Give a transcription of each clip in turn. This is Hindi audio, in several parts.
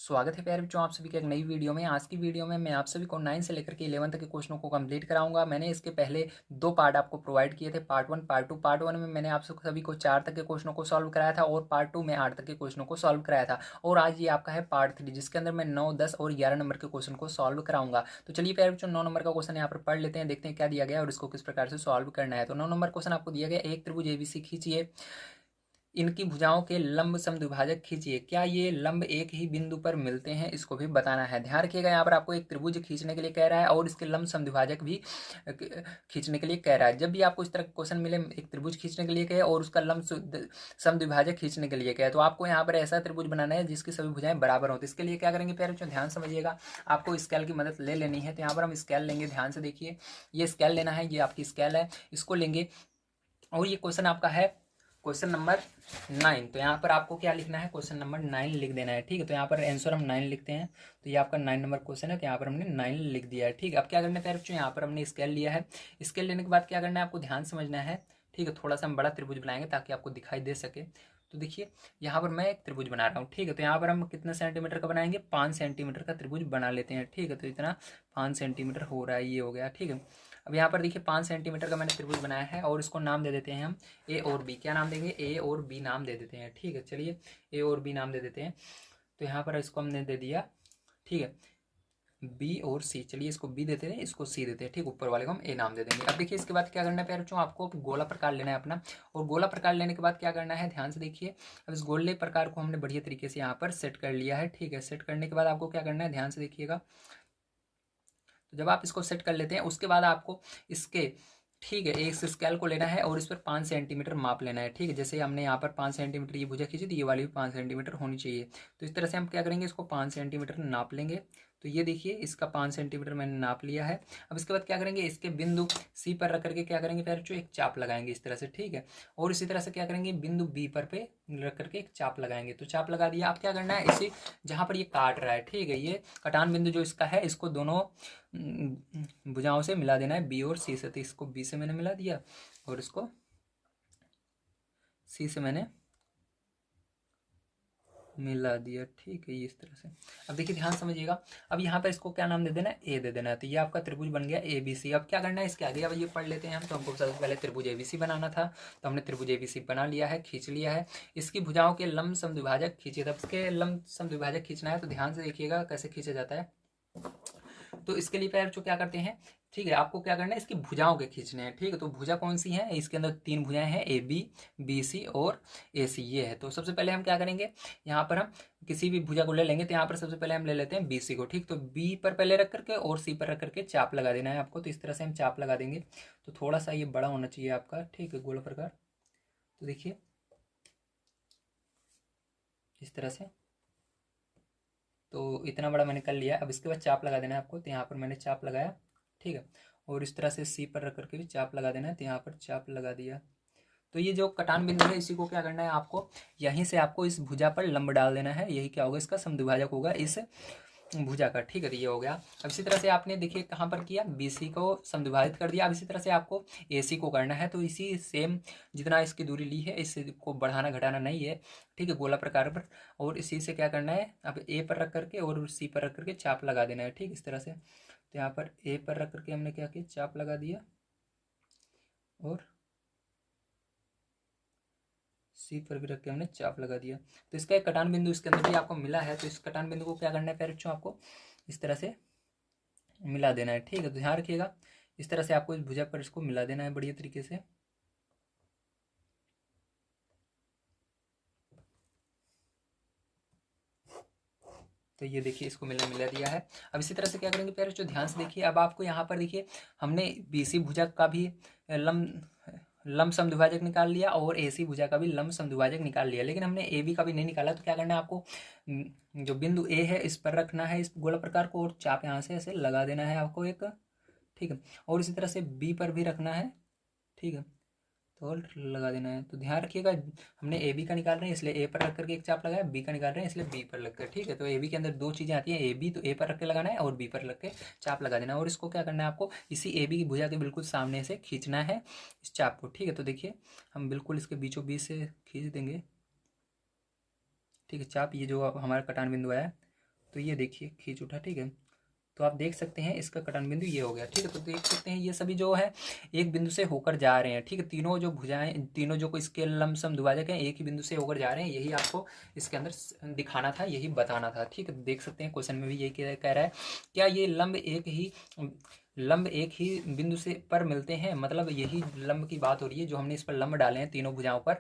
स्वागत है प्यारे बच्चों, आप सभी के एक नई वीडियो में। आज की वीडियो में मैं आप सभी को 9 से लेकर के 11 तक के क्वेश्चनों को कंप्लीट कराऊंगा। मैंने इसके पहले दो पार्ट आपको प्रोवाइड किए थे, पार्ट 1 पार्ट 2। पार्ट 1 में मैंने आप सभी को 4 तक के क्वेश्चनों को सॉल्व कराया था और पार्ट 2 में 8 तक के क्वेश्चनों को सॉल्व कराया था। और आज ये आपका है पार्ट 3, जिसके अंदर मैं 9, 10 और 11 नंबर के क्वेश्चन को सॉल्व कराऊंगा। तो चलिए प्यारे बच्चों, 9 नंबर का क्वेश्चन यहाँ पर पढ़ लेते हैं, देखते हैं क्या दिया गया और इसको किस प्रकार से सॉल्व करना है। तो 9 नंबर क्वेश्चन आपको दिया गया, एक त्रिभुज एबीसी खींचिए, इनकी भुजाओं के लंब समद्विभाजक खींचिए, क्या ये लंब एक ही बिंदु पर मिलते हैं, इसको भी बताना है। ध्यान रखिएगा, यहाँ पर आपको एक त्रिभुज खींचने के लिए कह रहा है और इसके लंब समद्विभाजक भी खींचने के लिए कह रहा है। जब भी आपको इस तरह का क्वेश्चन मिले, एक त्रिभुज खींचने के लिए कहे और उसका लंब समद्विभाजक खींचने के लिए कहे, तो आपको यहाँ पर ऐसा त्रिभुज बनाना है जिसकी सभी भुजाएं बराबर हो। तो इसके लिए क्या करेंगे प्यारे बच्चों, ध्यान समझिएगा, आपको स्केल की मदद ले लेनी है। तो यहाँ पर हम स्केल लेंगे, ध्यान से देखिए, ये स्केल लेना है, ये आपकी स्केल है, इसको लेंगे। और ये क्वेश्चन आपका है क्वेश्चन नंबर 9। तो यहाँ पर आपको क्या लिखना है, क्वेश्चन नंबर 9 लिख देना है। ठीक है, तो यहाँ पर आंसर हम 9 लिखते हैं। तो ये आपका 9 नंबर क्वेश्चन है, तो यहाँ पर हमने 9 लिख दिया है। ठीक है, अब क्या करना है प्यारे बच्चों, यहाँ पर हमने स्केल लिया है। स्केल लेने के बाद क्या करना है, आपको ध्यान समझना है। ठीक है, थोड़ा सा हम बड़ा त्रिभुज बनाएंगे ताकि आपको दिखाई दे सके। तो देखिए, यहाँ पर मैं एक त्रिभुज बना रहा हूँ। ठीक है, तो यहाँ पर हम कितने सेंटीमीटर का बनाएंगे, 5 सेंटीमीटर का त्रिभुज बना लेते हैं। ठीक है, तो इतना 5 सेंटीमीटर हो रहा है, ये हो गया। ठीक है, अब यहाँ पर देखिए 5 सेंटीमीटर का मैंने त्रिभुज बनाया है और इसको नाम दे देते हैं हम ए और बी। क्या नाम देंगे, ए और बी नाम दे देते हैं। ठीक है, चलिए ए और बी नाम दे देते हैं। तो यहाँ पर इसको हमने दे दिया, ठीक है, बी और सी। चलिए इसको बी देते हैं, इसको सी देते हैं। ठीक, ऊपर वाले को हम ए नाम दे देंगे। अब देखिए इसके बाद क्या करना है प्यारे बच्चों, आपको गोला प्रकार लेना है अपना। और गोला प्रकार लेने के बाद क्या करना है, ध्यान से देखिए। अब इस गोले प्रकार को हमने बढ़िया तरीके से यहाँ पर सेट कर लिया है। ठीक है, सेट करने के बाद आपको क्या करना है, ध्यान से देखिएगा। तो जब आप इसको सेट कर लेते हैं, उसके बाद आपको इसके, ठीक है, एक स्केल को लेना है और इस पर 5 सेंटीमीटर माप लेना है। ठीक है, जैसे हमने यहाँ पर 5 सेंटीमीटर ये भुजा खींची, तो ये वाली भी 5 सेंटीमीटर होनी चाहिए। तो इस तरह से हम क्या करेंगे, इसको 5 सेंटीमीटर नाप लेंगे। तो ये देखिए, इसका 5 सेंटीमीटर मैंने नाप लिया है। अब इसके बाद क्या करेंगे, इसके बिंदु सी पर रख करके क्या करेंगे प्यारे बच्चों, एक चाप लगाएंगे इस तरह से। ठीक है, और इसी तरह से क्या करेंगे, बिंदु बी पर पे रख करके एक चाप लगाएंगे। तो चाप लगा दिया। अब क्या करना है, इसी जहाँ पर ये काट रहा है, ठीक है, ये कटान बिंदु जो इसका है, इसको दोनों भुजाओं से मिला देना है, बी और सी से। तो इसको बी से मैंने मिला दिया और इसको सी से मैंने मिला दिया। ठीक है, ये इस तरह से। अब देखिए ध्यान समझिएगा, अब यहाँ पर इसको क्या नाम दे देना है, ए दे देना है। तो ये आपका त्रिभुज बन गया ए बी सी। अब क्या करना है, इसके आगे अब ये पढ़ लेते हैं हम। तो हमको सबसे पहले त्रिभुज ए बी सी बनाना था, तो हमने त्रिभुज ए बी सी बना लिया है, खींच लिया है। इसकी भुजाओं के लंब समद्विभाजक खींचे। तब इसके लंब समद्विभाजक खींचना है, तो ध्यान से देखिएगा कैसे खींचा जाता है। तो इसके लिए पैर जो क्या करते हैं, ठीक है, आपको क्या करना है, इसकी भुजाओं के खींचने हैं। ठीक है, तो भुजा कौन सी है, इसके अंदर 3 भुजाएं हैं, ए बी, बी सी और ए सी, ये है। तो सबसे पहले हम क्या करेंगे, यहाँ पर हम किसी भी भुजा को ले लेंगे। तो यहाँ पर सबसे पहले हम ले लेते हैं बी सी को। ठीक, तो बी पर पहले रख करके और सी पर रख करके चाप लगा देना है आपको। तो इस तरह से हम चाप लगा देंगे। तो थोड़ा सा ये बड़ा होना चाहिए आपका, ठीक है, गोला प्रकार। तो देखिए इस तरह से, तो इतना बड़ा मैंने कर लिया। अब इसके बाद चाप लगा देना है आपको। तो यहाँ पर मैंने चाप लगाया, ठीक है, और इस तरह से सी पर रख करके भी चाप लगा देना है। तो यहाँ पर चाप लगा दिया। तो ये जो कटान बिंदु है, इसी को क्या करना है आपको, यहीं से आपको इस भुजा पर लंब डाल देना है। यही क्या होगा, इसका समद्विभाजक होगा इस भुजा का। ठीक है, तो ये हो गया। अब इसी तरह से आपने देखिए कहाँ पर किया, BC को समद्विभाजित कर दिया। अब इसी तरह से आपको AC को करना है। तो इसी सेम जितना इसकी दूरी ली है, इसको बढ़ाना घटाना नहीं है। ठीक है, गोला प्रकार पर। और इसी से क्या करना है, अब A पर रख करके और C पर रख करके चाप लगा देना है। ठीक, इस तरह से। तो यहाँ पर A पर रख करके हमने क्या किया, चाप लगा दिया और सी पर भी रख के हमने चाप लगा दिया। तो इसका एक कटान बिंदु इसके अंदर भी आपको मिला है। तो इस कटान बिंदु को क्या करना है प्यारे बच्चों, आपको इस तरह से मिला देना है। ठीक है, तो ध्यान रखिएगा, इस तरह से आपको इस भुजा पर इसको मिला देना है बढ़िया तरीके से। तो ये देखिए, इसको मिला मिला दिया है। अब इसी तरह से क्या करेंगे प्यारे बच्चों, ध्यान से देखिए। अब आपको यहाँ पर देखिए, हमने BC भुजा का भी लंब समद्विभाजक निकाल लिया और AC भुजा का भी लंब समद्विभाजक निकाल लिया, लेकिन हमने AB का भी नहीं निकाला। तो क्या करना है आपको, जो बिंदु A है इस पर रखना है इस गोला प्रकार को और चाप यहाँ से ऐसे लगा देना है आपको एक। ठीक है, और इसी तरह से B पर भी रखना है। ठीक है, तो लगा देना है। तो ध्यान रखिएगा, हमने ए बी का निकाल रहे हैं इसलिए ए पर रख करके एक चाप लगाया, बी का निकाल रहे हैं इसलिए बी पर लग कर। ठीक है, तो ए बी के अंदर दो चीज़ें आती हैं, ए बी, तो ए पर रख के लगाना है और बी पर रख के चाप लगा देना है। और इसको क्या करना है आपको, इसी ए बी की भुजा के बिल्कुल सामने से खींचना है इस चाप को। ठीक है, तो देखिए हम बिल्कुल इसके बीचों बीच से खींच देंगे। ठीक है, चाप ये जो हमारा कटान बिंदु आया तो ये देखिए खींच उठा, ठीक है। तो आप देख सकते हैं इसका कटन बिंदु ये हो गया, ठीक है। तो देख सकते हैं ये सभी जो है एक बिंदु से होकर जा रहे हैं, ठीक है। तीनों जो भुजाएं, तीनों जो इसके लमसम दुभाजक हैं एक ही बिंदु से होकर जा रहे हैं, यही आपको इसके अंदर दिखाना था, यही बताना था, ठीक है। देख सकते हैं क्वेश्चन में भी यही कह रहा है, क्या ये लंब एक ही बिंदु से पर मिलते हैं, मतलब यही लंब की बात हो रही है जो हमने इस पर लंब डाले हैं तीनों भुजाओं पर,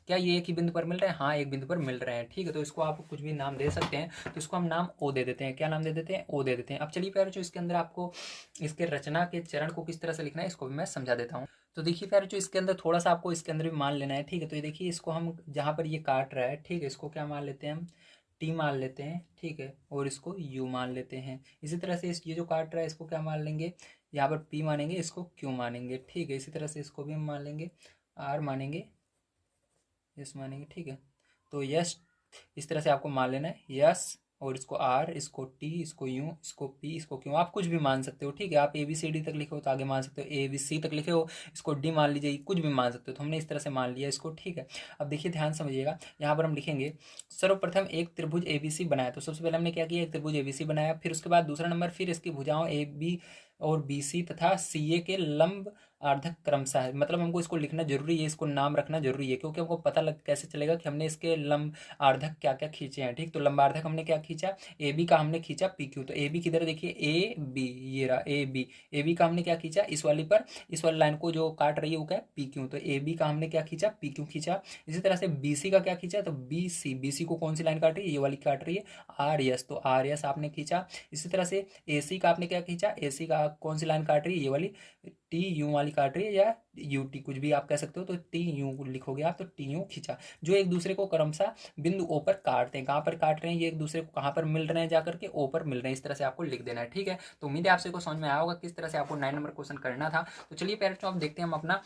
क्या ये एक ही बिंदु पर मिल रहे हैं? हाँ, एक बिंदु पर मिल रहे हैं, ठीक है। तो इसको आप कुछ भी नाम दे सकते हैं, तो इसको हम नाम ओ दे देते हैं। क्या नाम दे देते हैं? ओ दे देते हैं। अब चलिए प्यारे जो इसके अंदर आपको इसके रचना के चरण को किस तरह से लिखना है इसको भी मैं समझा देता हूँ। तो देखिए प्यारे जो इसके अंदर थोड़ा सा आपको इसके अंदर भी मान लेना है, ठीक है। तो ये देखिए इसको हम जहाँ पर ये काट रहा है, ठीक है, इसको क्या मान लेते हैं हम? टी मान लेते हैं, ठीक है, और इसको यू मान लेते हैं। इसी तरह से ये जो काट रहा है इसको क्या मान लेंगे? यहाँ पर पी मानेंगे, इसको क्यू मानेंगे, ठीक है। इसी तरह से इसको भी हम मान लेंगे, आर मानेंगे, यस मानेंगे, ठीक है। तो यस इस तरह से आपको मान लेना है, यस, और इसको आर, इसको टी, इसको यू, इसको पी, इसको क्यू, आप कुछ भी मान सकते हो, ठीक है। आप ए बी सी डी तक लिखे हो तो आगे मान सकते हो, ए बी सी तक लिखे हो इसको डी मान लीजिए, कुछ भी मान सकते हो। तो हमने इस तरह से मान लिया इसको, ठीक है। अब देखिए ध्यान समझिएगा, यहाँ पर हम लिखेंगे सर्वप्रथम एक त्रिभुज ए बी सी बनाया। तो सबसे पहले हमने क्या किया? एक त्रिभुज ए बी सी बनाया, फिर उसके बाद दूसरा नंबर, फिर इसकी भुजाओं ए बी और बी सी तथा सी ए के लंब आर्धक क्रमशः है, मतलब हमको इसको लिखना जरूरी है, इसको नाम रखना जरूरी है, क्योंकि हमको पता लग कैसे चलेगा कि हमने इसके लंब आर्धक क्या क्या खींचे हैं, ठीक। तो लंबार्धक हमने क्या खींचा? ए बी का हमने खींचा पी क्यू। तो ए बी किधर देखिए, ए बी, ये रहा ए बी। ए बी का हमने क्या खींचा? इस वाली पर, इस वाली लाइन को जो काट रही है वो क्या है? P Q. तो ए बी का हमने क्या खींचा? पी क्यू खींचा। इसी तरह से बी सी का क्या खींचा? तो बी सी। बी सी को कौन सी लाइन काट रही है? ये वाली काट रही है, आर एस। तो आर एस आपने खींचा। इसी तरह से ए सी का आपने क्या खींचा? ए सी का कौन सी लाइन काट रही है? ये वाली टी यू वाली काट रही है, या यू टी, कुछ भी आप कह सकते हो। तो टी यू लिखोगे आप, तो टी यू खींचा। जो एक दूसरे को क्रमशः बिंदु ओ पर काटते हैं, कहाँ पर काट रहे हैं ये एक दूसरे को, कहाँ पर मिल रहे हैं जाकर के? ओ पर मिल रहे हैं। इस तरह से आपको लिख देना है, ठीक है। तो उम्मीद है आपसे को समझ में आया होगा किस तरह से आपको 9 नंबर क्वेश्चन करना था। तो चलिए पेरेंट्स अब देखते हैं हम अपना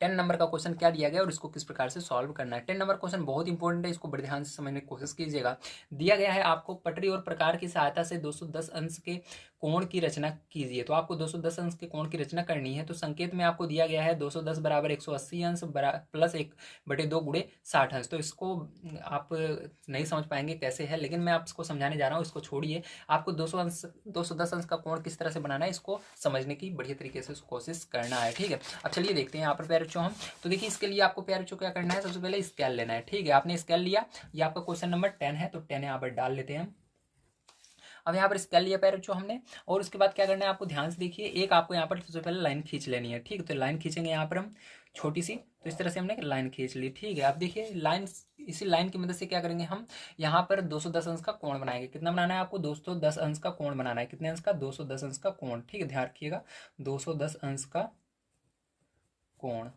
10 नंबर का क्वेश्चन क्या दिया गया और इसको किस प्रकार से सॉल्व करना है। 10 नंबर क्वेश्चन बहुत इंपॉर्टेंट है, इसको बड़े ध्यान से समझने की कोशिश कीजिएगा। दिया गया है आपको पटरी और प्रकार की सहायता से 210 अंश के कोण की रचना कीजिए। तो आपको 210 अंश के कोण की रचना करनी है। तो संकेत में आपको दिया गया है 210 बराबर 180 अंश प्लस 1/2 गुणे 60 अंश। तो इसको आप नहीं समझ पाएंगे कैसे है, लेकिन मैं आपको समझाने जा रहा हूँ, इसको छोड़िए। आपको 210 अंश का कोण किस तरह से बनाना है इसको समझने की बढ़िया तरीके से कोशिश करना है, ठीक है। अब चलिए देखते हैं यहाँ पर प्यारे बच्चों हम। तो देखिए इसके लिए आपको प्यारे बच्चों क्या करना है? सबसे पहले स्केल लेना है, ठीक है। आपने स्केल लिया, ये आपका क्वेश्चन नंबर 10 है, तो 10 यहाँ पर डाल लेते हैं हम। अब यहाँ पर स्केल लिया पैर बच्चों हमने, और उसके बाद क्या करना है आपको ध्यान से देखिए, एक आपको यहाँ पर सबसे पहले लाइन खींच लेनी है, ठीक है। तो लाइन खींचेंगे यहाँ पर हम छोटी सी, तो इस तरह से हमने लाइन खींच ली, ठीक है। अब देखिए लाइन, इसी लाइन की मदद से क्या करेंगे हम? यहाँ पर 210 अंश का कोण बनाएंगे। कितना बनाना है आपको? 210 अंश का कोण बनाना है। कितने अंश का? 210 अंश का कोण, ठीक है। ध्यान रखिएगा, 210 अंश का कोण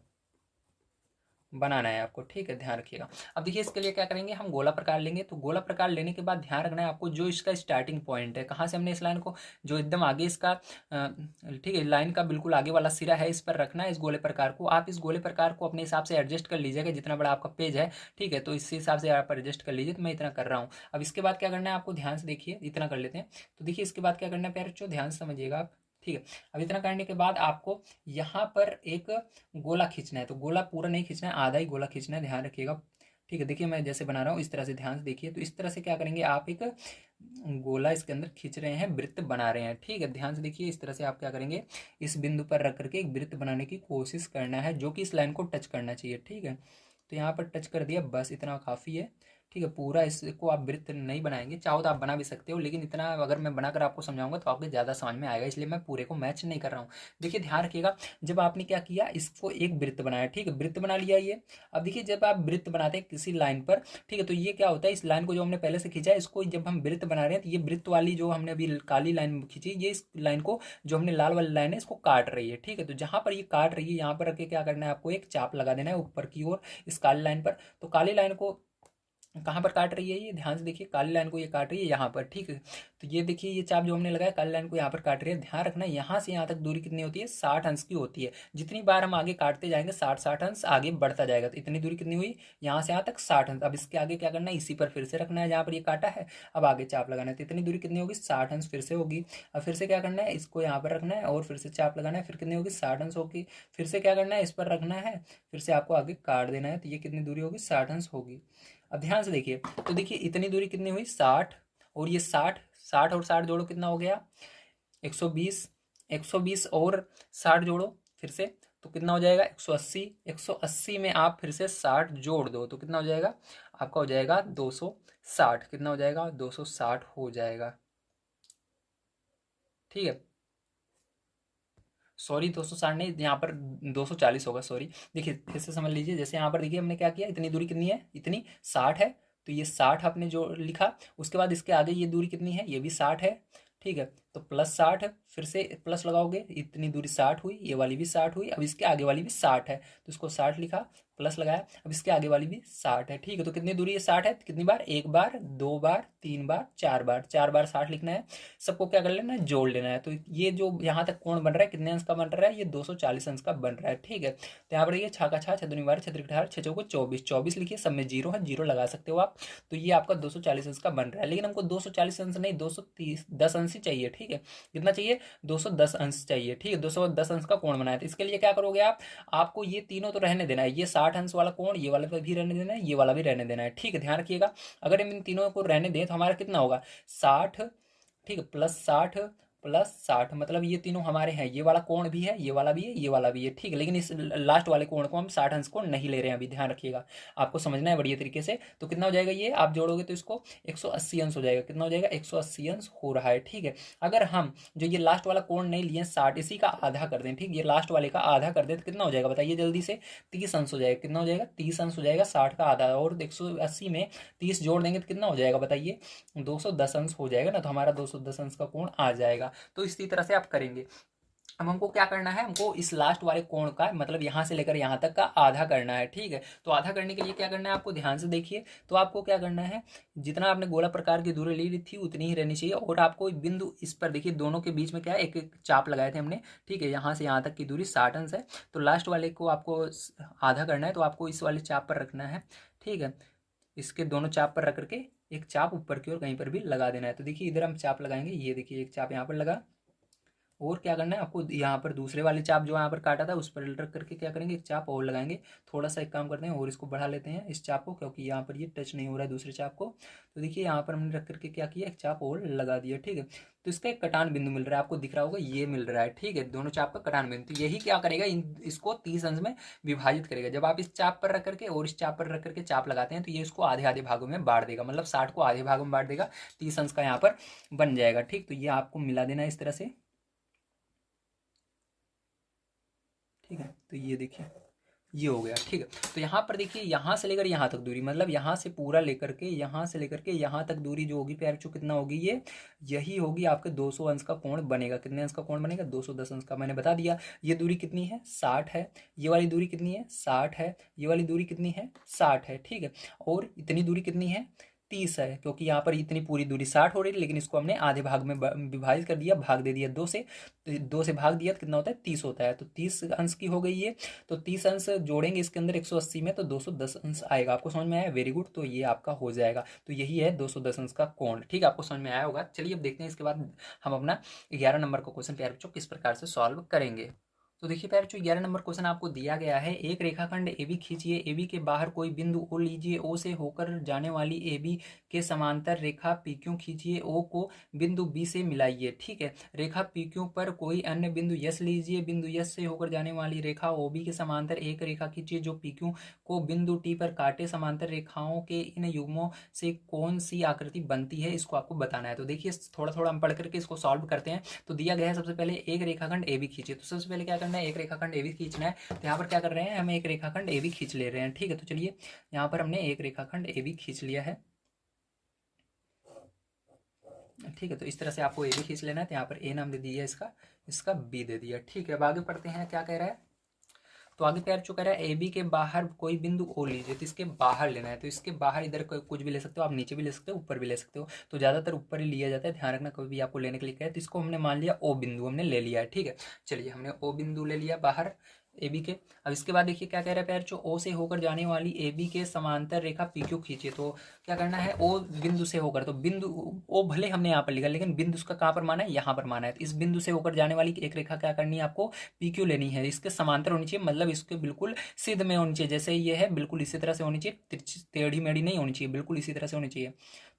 बनाना है आपको, ठीक है, ध्यान रखिएगा। अब देखिए इसके लिए क्या करेंगे हम? गोला प्रकार लेंगे। तो गोला प्रकार लेने के बाद ध्यान रखना है आपको, जो इसका स्टार्टिंग पॉइंट है, कहाँ से हमने इस लाइन को, जो एकदम आगे इसका ठीक है, लाइन का बिल्कुल आगे वाला सिरा है, इस पर रखना है इस गोले प्रकार को। आप इस गोले प्रकार को अपने हिसाब से एडजस्ट कर लीजिएगा, जितना बड़ा आपका पेज है, ठीक है। तो इस हिसाब से आप एडजस्ट कर लीजिए, तो मैं इतना कर रहा हूँ। अब इसके बाद क्या करना है आपको? ध्यान से देखिए, इतना कर लेते हैं। तो देखिए इसके बाद क्या करना है प्यारे, ध्यान से समझिएगा आप, ठीक है। अब इतना करने के बाद आपको यहाँ पर एक गोला खींचना है। तो गोला पूरा नहीं खींचना है, आधा ही गोला खींचना है, ध्यान रखिएगा, ठीक है। देखिए मैं जैसे बना रहा हूँ इस तरह से ध्यान से देखिए। तो इस तरह से क्या करेंगे आप? एक गोला इसके अंदर खींच रहे हैं, वृत्त बना रहे हैं, ठीक है। ध्यान से देखिए, इस तरह से आप क्या करेंगे? इस बिंदु पर रख करके एक वृत्त बनाने की कोशिश करना है, जो कि इस लाइन को टच करना चाहिए, ठीक है। तो यहाँ पर टच कर दिया, बस इतना काफ़ी है, ठीक है। पूरा इसको आप वृत्त नहीं बनाएंगे, चाहो तो आप बना भी सकते हो, लेकिन इतना अगर मैं बनाकर आपको समझाऊंगा तो आपको ज़्यादा समझ में आएगा, इसलिए मैं पूरे को मैच नहीं कर रहा हूँ। देखिए ध्यान रखिएगा, जब आपने क्या किया, इसको एक वृत्त बनाया, ठीक है, वृत्त बना लिया ये। अब देखिए जब आप वृत्त बनाते हैं किसी लाइन पर, ठीक है, तो ये क्या होता है, इस लाइन को जो हमने पहले से खींचा है, इसको जब हम वृत्त बना रहे हैं, तो ये वृत्त वाली जो हमने अभी काली लाइन खींची, ये इस लाइन को, जो हमने लाल वाली लाइन है, इसको काट रही है, ठीक है। तो जहाँ पर ये काट रही है, यहाँ पर रख के क्या करना है आपको? एक चाप लगा देना है ऊपर की ओर इस काली लाइन पर। तो काली लाइन को कहाँ पर काट रही है ये? ध्यान से देखिए, काली लाइन को ये काट रही है यहाँ पर, ठीक है। तो ये देखिए ये चाप जो हमने लगाया काली लाइन को यहाँ पर काट रही है। ध्यान रखना यहाँ से यहाँ तक दूरी कितनी होती है? 60 अंश की होती है। जितनी बार हम आगे काटते जाएंगे 60 अंश आगे बढ़ता जाएगा। तो इतनी दूरी कितनी हुई? यहाँ से यहाँ तक 60 अंश। अब इसके आगे क्या करना है? इसी पर फिर से रखना है जहाँ पर ये काटा है, अब आगे चाप लगाना है। तो इतनी दूरी कितनी होगी? 60 अंश फिर से होगी। अब फिर से क्या करना है? इसको यहाँ पर रखना है और फिर से चाप लगाना है, फिर कितनी होगी? 60 अंश होगी। फिर से क्या करना है? इस पर रखना है, फिर से आपको आगे काट देना है। तो ये कितनी दूरी होगी? 60 अंश होगी। अब ध्यान से देखिए, तो देखिए इतनी दूरी कितनी हुई? 60, और ये 60, 60 और 60 जोड़ो कितना हो गया 120, 120 और 60 जोड़ो फिर से तो कितना हो जाएगा 180, 180 में आप फिर से 60 जोड़ दो तो कितना हो जाएगा आपका हो जाएगा 260, कितना हो जाएगा 260 हो जाएगा। ठीक है, सॉरी 260 नहीं, यहाँ पर 240 होगा, सॉरी। देखिए फिर से समझ लीजिए, जैसे यहाँ पर देखिए हमने क्या किया, इतनी दूरी कितनी है, इतनी 60 है, तो ये 60 आपने जो लिखा, उसके बाद इसके आगे ये दूरी कितनी है, ये भी 60 है। ठीक है, तो +60 फिर से प्लस लगाओगे, इतनी दूरी 60 हुई, ये वाली भी 60 हुई, अब इसके आगे वाली भी 60 है तो इसको 60 लिखा, प्लस लगाया, अब इसके आगे वाली भी 60 है। ठीक है, तो कितनी दूरी है 60 है, कितनी बार, एक बार, दो बार, तीन बार, चार बार, चार बार 60 लिखना है। सबको क्या कर लेना है, जोड़ लेना है। तो ये जो यहाँ तक कोण बन रहा है कितने अंश का बन रहा है, ये 240 अंश का बन रहा है। ठीक है, तो यहाँ पर ये छा का छा, छदुनी बारह, छत्रिक अठारह, छः चौको 24, 24 लिखिए, सब में जीरो है, जीरो लगा सकते हो आप। तो ये आपका 240 अंश का बन रहा है, लेकिन हमको 240 अंश नहीं 210 अंश ही चाहिए। ठीक है, कितना चाहिए 210 अंश चाहिए। ठीक है, 210 अंश का कोण बनाया, तो इसके लिए क्या करोगे आप, आपको ये तीनों तो रहने देना है, ये 60 अंश वाला कोण ये वाला भी रहने देना है, ये वाला भी रहने देना है। ठीक है, ध्यान रखिएगा, अगर हम इन तीनों को रहने दें तो हमारा कितना होगा 60। ठीक है, +60 +60 मतलब ये तीनों हमारे हैं, ये वाला कोण भी है, ये वाला भी है, ये वाला भी है। ठीक है, लेकिन इस लास्ट वाले कोण को हम 60 अंश को नहीं ले रहे हैं अभी, ध्यान रखिएगा, आपको समझना है बढ़िया तरीके से। तो कितना हो जाएगा, ये आप जोड़ोगे तो इसको 180 अंश हो जाएगा, कितना हो जाएगा 180 अंश हो रहा है। ठीक है, अगर हम जो ये लास्ट वाला कोण नहीं लिए 60, इसी का आधा कर दें, ठीक, ये लास्ट वाले का आधा कर दें तो कितना हो जाएगा बताइए जल्दी से, 30 अंश हो जाएगा। कितना हो जाएगा 30 अंश हो जाएगा, 60 का आधा, और 180 में 30 जोड़ देंगे तो कितना हो जाएगा बताइए 210 अंश हो जाएगा ना, तो हमारा 210 अंश का कोण आ जाएगा। तो इसी तरह से आप करेंगे। अब हमको क्या करना है, हमको इस लास्ट वाले कोण का मतलब यहाँ से लेकर यहाँ तक का आधा करना है। ठीक है, तो आधा करने के लिए क्या करना है आपको, ध्यान से देखिए, तो आपको क्या करना है, जितना आपने गोला प्रकार की दूरी ली थी उतनी ही रहनी चाहिए, और आपको बिंदु इस पर देखिए, दोनों के बीच में क्या है, एक एक चाप लगाए थे हमने। ठीक है, यहाँ से यहाँ तक की दूरी 60 अंश है, तो लास्ट वाले को आपको आधा करना है, तो आपको इस वाले चाप पर रखना है। ठीक है, इसके दोनों चाप पर रख करके एक चाप ऊपर की ओर कहीं पर भी लगा देना है। तो देखिए इधर हम चाप लगाएंगे, ये देखिए एक चाप यहाँ पर लगा, और क्या करना है आपको, यहाँ पर दूसरे वाले चाप जो यहाँ पर काटा था उस पर रख करके क्या करेंगे, एक चाप और लगाएंगे। थोड़ा सा एक काम करते हैं और इसको बढ़ा लेते हैं इस चाप को, क्योंकि यहाँ पर ये टच नहीं हो रहा है दूसरे चाप को। तो देखिए यहाँ पर हमने रख करके क्या किया, एक चाप और लगा दिया। ठीक है, तो इसका एक कटान बिंदु मिल रहा है, आपको दिख रहा होगा ये मिल रहा है। ठीक है, दोनों चाप का कटान बिंदु, तो यही क्या करेगा, इसको 30 अंश में विभाजित करेगा। जब आप इस चाप पर रख करके और इस चाप पर रख करके चाप लगाते हैं तो ये इसको आधे आधे भागों में बांट देगा, मतलब 60 को आधे भागों में बांट देगा, 30 अंश का यहाँ पर बन जाएगा। ठीक, तो ये आपको मिला देना है इस तरह से। ठीक है, तो ये देखिए ये हो गया। ठीक है, तो यहाँ पर देखिए, यहाँ से लेकर यहाँ तक दूरी, मतलब यहाँ से पूरा लेकर के यहाँ से लेकर के यहाँ तक दूरी जो होगी प्यार, कितना होगी ये, यही होगी आपके 200 अंश का कोण बनेगा। कितने अंश का कोण बनेगा, 210 अंश का। मैंने बता दिया ये दूरी कितनी है 60 है, ये वाली दूरी कितनी है 60 है, ये वाली दूरी कितनी है 60 है। ठीक है, और इतनी दूरी कितनी है 30 है, क्योंकि यहाँ पर इतनी पूरी दूरी 60 हो रही है, लेकिन इसको हमने आधे भाग में विभाजित कर दिया, भाग दे दिया 2 से, तो 2 से भाग दिया तो कितना होता है 30 होता है, तो 30 अंश की हो गई ये। तो 30 अंश जोड़ेंगे इसके अंदर 180 में तो 210 अंश आएगा। आपको समझ में आया, वेरी गुड, तो ये आपका हो जाएगा। तो यही है 210 अंश का कोण। ठीक है, आपको समझ में आया होगा। चलिए अब देखते हैं इसके बाद हम अपना 11 नंबर का क्वेश्चन प्यारे बच्चों किस प्रकार से सॉल्व करेंगे। तो देखिए प्यारे बच्चों 11 नंबर क्वेश्चन आपको दिया गया है, एक रेखाखंड AB खींचिए, AB के बाहर कोई बिंदु O लीजिए, O से होकर जाने वाली AB के समांतर रेखा PQ खींचिए, O को बिंदु B से मिलाइए। ठीक है, रेखा PQ पर कोई अन्य बिंदु S लीजिए, बिंदु S से होकर जाने वाली रेखा OB के समांतर एक रेखा खींचिए जो PQ को बिंदु T पर काटे, समांतर रेखाओं के इन युग्मों से कौन सी आकृति बनती है, इसको आपको बताना है। तो देखिए थोड़ा थोड़ा हम पढ़ करके इसको सॉल्व करते हैं। तो दिया गया है सबसे पहले एक रेखाखंड AB खींचिए, तो सबसे पहले क्या करना है, एक रेखाखंड AB खींचना है। तो यहाँ पर क्या कर रहे हैं, हम एक रेखाखंड AB खींच ले रहे हैं। ठीक है, तो चलिए यहाँ पर हमने एक रेखाखंड AB खींच लिया है। ठीक है, तो इस तरह से आपको AB खींच लेना है। तो यहाँ पर A नाम दे दिया इसका, इसका B दे दिया। ठीक है, अब आगे पढ़ते हैं क्या कह रहा है। तो आगे प्यार जो कह रहा है AB के बाहर कोई बिंदु O लीजिए, तो इसके बाहर लेना है। तो इसके बाहर इधर कुछ भी ले सकते हो आप, नीचे भी ले सकते हो, ऊपर भी ले सकते हो, तो ज़्यादातर ऊपर ही लिया जाता है, ध्यान रखना कभी भी आपको लेने के लिए कहे। तो इसको हमने मान लिया O बिंदु हमने ले लिया है। ठीक है, चलिए हमने O बिंदु ले लिया बाहर AB के। अब इसके बाद देखिए क्या कह रहा है प्यार, जो O से होकर जाने वाली AB के समांतर रेखा PQ खींचिए। तो क्या करना है, O बिंदु से होकर, तो बिंदु O भले हमने यहाँ पर लिखा, लेकिन बिंदु उसका कहाँ पर माना है, यहाँ पर माना है। तो इस बिंदु से होकर जाने वाली एक रेखा क्या करनी है आपको, PQ लेनी है। इसके समांतर होनी चाहिए, मतलब इसके बिल्कुल सिद्ध में होनी चाहिए, जैसे ये है बिल्कुल इसी तरह से होनी चाहिए, टेढ़ी मेढ़ी नहीं होनी चाहिए, बिल्कुल इसी तरह से होनी चाहिए।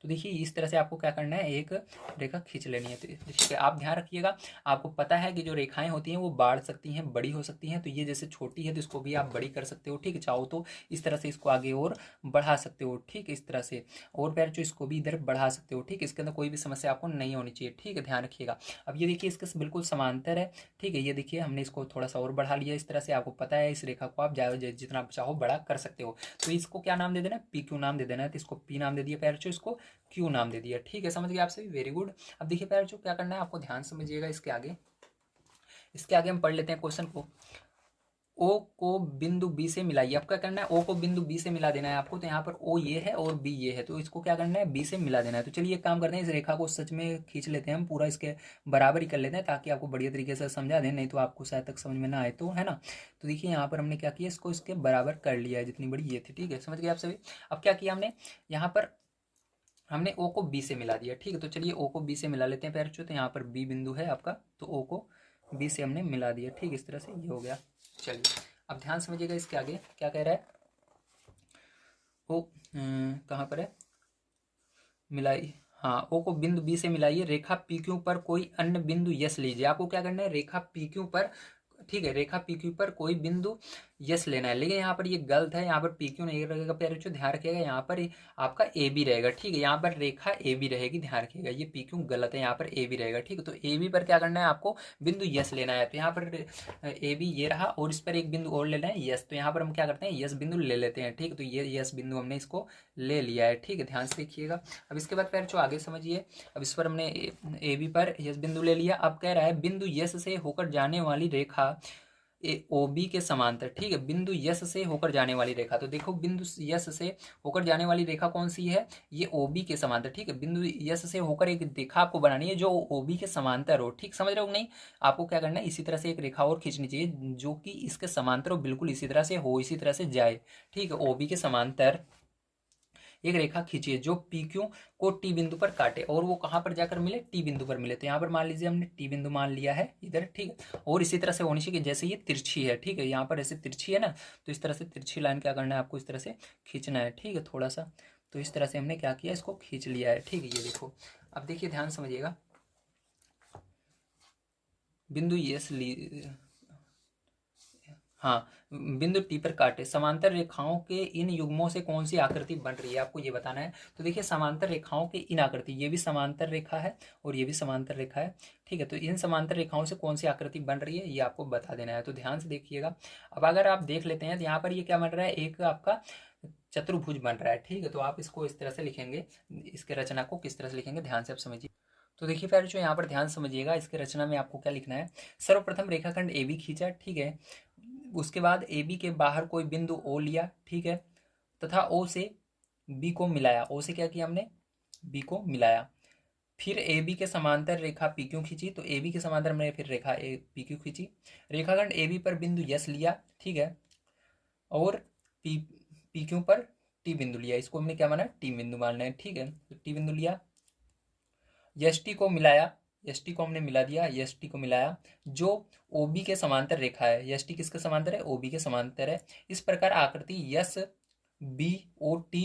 तो देखिए इस तरह से आपको क्या करना है, एक रेखा खींच लेनी है। तो ठीक है, आप ध्यान रखिएगा, आपको पता है कि जो रेखाएं होती हैं वो बढ़ सकती हैं, बड़ी हो सकती हैं। तो ये जैसे छोटी है तो इसको भी आप बड़ी कर सकते हो, ठीक है। चाहो तो इस तरह से इसको आगे और बढ़ा सकते हो, ठीक है, इस तरह से। और पैर जो इसको भी इधर बढ़ा सकते हो, ठीक है। इसके अंदर कोई भी समस्या आपको नहीं होनी चाहिए, ठीक है, ध्यान रखिएगा। अब ये देखिए इसके बिल्कुल समांतर है, ठीक है। ये देखिए हमने इसको थोड़ा सा और बढ़ा लिया इस तरह से। आपको पता है इस रेखा को आप जितना आप चाहो बड़ा कर सकते हो। तो इसको क्या नाम दे देना है, पी क्यू नाम दे देना है। तो इसको पी नाम दे दिया पैरचो, इसको क्यू नाम दे दिया, ठीक है। समझ गए आप सभी, वेरी गुड। अब देखिए पैरचो क्या करना है आपको, ध्यान समझिएगा। इसके आगे हम पढ़ लेते हैं क्वेश्चन को। ओ को बिंदु बी से मिलाइए। अब क्या करना है, ओ को बिंदु बी से मिला देना है आपको। तो यहाँ पर ओ ये है और बी ये है, तो इसको क्या करना है, बी से मिला देना है। तो चलिए एक काम करते हैं, इस रेखा को सच में खींच लेते हैं हम, पूरा इसके बराबर ही कर लेते हैं ताकि आपको बढ़िया तरीके से समझा दें, नहीं तो आपको शायद तक समझ में ना आए, तो है ना। तो देखिए यहाँ पर हमने क्या किया, इसको इसके बराबर कर लिया है, जितनी बड़ी ये थी, ठीक है। समझ गए आप सभी। अब क्या किया हमने, यहाँ पर हमने ओ को बी से मिला दिया, ठीक है। तो चलिए ओ को बी से मिला लेते हैं पैरचो। तो यहाँ पर बी बिंदु है आपका, तो ओ को बी से हमने मिला दिया, ठीक, इस तरह से ये हो गया। चलिए अब ध्यान समझिएगा, इसके आगे क्या कह रहा है, ओ कहाँ पर है, मिलाई, हाँ, ओ को बिंदु बी से मिलाइए, रेखा पी क्यू पर कोई अन्य बिंदु यस लीजिए। आपको क्या करना है, रेखा पी क्यू पर, ठीक है, रेखा पी क्यू पर कोई बिंदु यस लेना है। लेकिन यहाँ पर ये गलत है, यहाँ पर पी क्यू नहीं रहेगा प्यारे बच्चों, ध्यान रखिएगा। यहाँ पर आपका ए बी रहेगा, ठीक है। यहाँ पर रेखा ए बी रहेगी, ध्यान रखिएगा। ये पी क्यू गलत है, यहाँ पर ए बी रहेगा, ठीक है। तो ए बी पर क्या करना है आपको, बिंदु यस लेना है। तो यहाँ पर ए बी ये रहा और इस पर एक बिंदु और लेना है यस। तो यहाँ पर हम क्या करते हैं, यस बिंदु ले लेते हैं, ठीक है। तो ये यस बिंदु हमने इसको ले लिया है, ठीक है, ध्यान से देखिएगा। अब इसके बाद पैर आगे समझिए। अब इस पर हमने ए बी पर यस बिंदु ले लिया। अब कह रहा है बिंदु यस से होकर जाने वाली रेखा ए ओ बी के समांतर, ठीक है। बिंदु यस से होकर जाने वाली रेखा, तो देखो बिंदु यस से होकर जाने वाली रेखा कौन सी है, ये ओ बी के समांतर, ठीक है। बिंदु यस से होकर एक रेखा आपको बनानी है जो ओ बी के समांतर हो, ठीक, समझ रहे हो नहीं। आपको क्या करना है, इसी तरह से एक रेखा और खींचनी चाहिए जो कि इसके समांतर हो, बिल्कुल इसी तरह से हो, इसी तरह से जाए, ठीक है। ओ बी के समांतर एक रेखा खींचिए जो पी क्यू को टी बिंदु पर काटे और वो कहाँ पर जाकर मिले, टी बिंदु पर मिले। तो यहाँ पर मान लीजिए हमने टी बिंदु मान लिया है इधर, ठीक है। और इसी तरह से होनी चाहिए जैसे ये तिरछी है, ठीक है। यहाँ पर ऐसे तिरछी है ना, तो इस तरह से तिरछी लाइन क्या करना है आपको, इस तरह से खींचना है, ठीक है, थोड़ा सा। तो इस तरह से हमने क्या किया, इसको खींच लिया है, ठीक है। ये देखो, अब देखिए ध्यान समझिएगा, बिंदु यस ली, हाँ, बिंदु टी पर काटे, समांतर रेखाओं के इन युग्मों से कौन सी आकृति बन रही है, आपको ये बताना है। तो देखिए समांतर रेखाओं के इन आकृति, ये भी समांतर रेखा है और ये भी समांतर रेखा है, ठीक है। तो इन समांतर रेखाओं से कौन सी आकृति बन रही है ये आपको बता देना है। तो ध्यान से देखिएगा। अब अगर आप देख लेते हैं तो यहाँ पर ये क्या बन रहा है, एक आपका चतुर्भुज बन रहा है, ठीक है। तो आप इसको इस तरह से लिखेंगे, इसके रचना को किस तरह से लिखेंगे, ध्यान से आप समझिए। तो देखिए फिर जो यहाँ पर ध्यान समझिएगा, इसके रचना में आपको क्या लिखना है, सर्वप्रथम रेखाखंड ए बी खींचा, ठीक है। उसके बाद ए बी के बाहर कोई बिंदु ओ लिया, ठीक है, तथा ओ से बी को मिलाया। ओ से क्या किया हमने, बी को मिलाया। फिर ए बी के समांतर रेखा पी क्यू खींची, तो ए बी के समांतर हमने फिर रेखा ए पी क्यू खींची। रेखाखंड ए बी पर बिंदु यस लिया, ठीक है, और पी पी क्यू पर टी बिंदु लिया। इसको हमने क्या माना, टी बिंदु मानना है, ठीक है। तो टी बिंदु लिया, यस टी को मिलाया, यस टी को हमने मिला दिया, यस टी को मिलाया जो ओ बी के समांतर रेखा है। यस टी किसके समांतर है, ओ बी के समांतर है। इस प्रकार आकृति यस बी ओ टी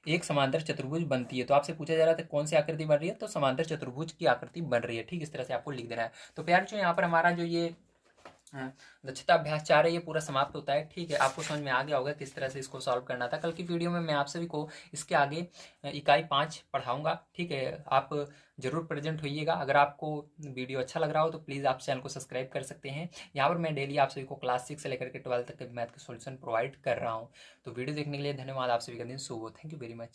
एक समांतर चतुर्भुज बनती है। तो आपसे पूछा जा रहा था कौन सी आकृति बन रही है, तो समांतर चतुर्भुज की आकृति बन रही है, ठीक, इस तरह से आपको लिख देना है। तो प्यार जो यहाँ पर हमारा जो ये दक्षता अभ्यास 4 है ये पूरा समाप्त होता है, ठीक है। आपको समझ में आ गया होगा किस तरह से इसको सॉल्व करना था। कल की वीडियो में मैं आप सभी को इसके आगे इकाई 5 पढ़ाऊंगा, ठीक है। आप जरूर प्रेजेंट होइएगा। अगर आपको वीडियो अच्छा लग रहा हो तो प्लीज़ आप चैनल को सब्सक्राइब कर सकते हैं। यहाँ पर मैं डेली आप सभी को क्लास 6 से लेकर के 12 तक के मैथ के सॉल्यूशन प्रोवाइड कर रहा हूँ। तो वीडियो देखने के लिए धन्यवाद। आप सभी का दिन शुभ हो। Thank you very much.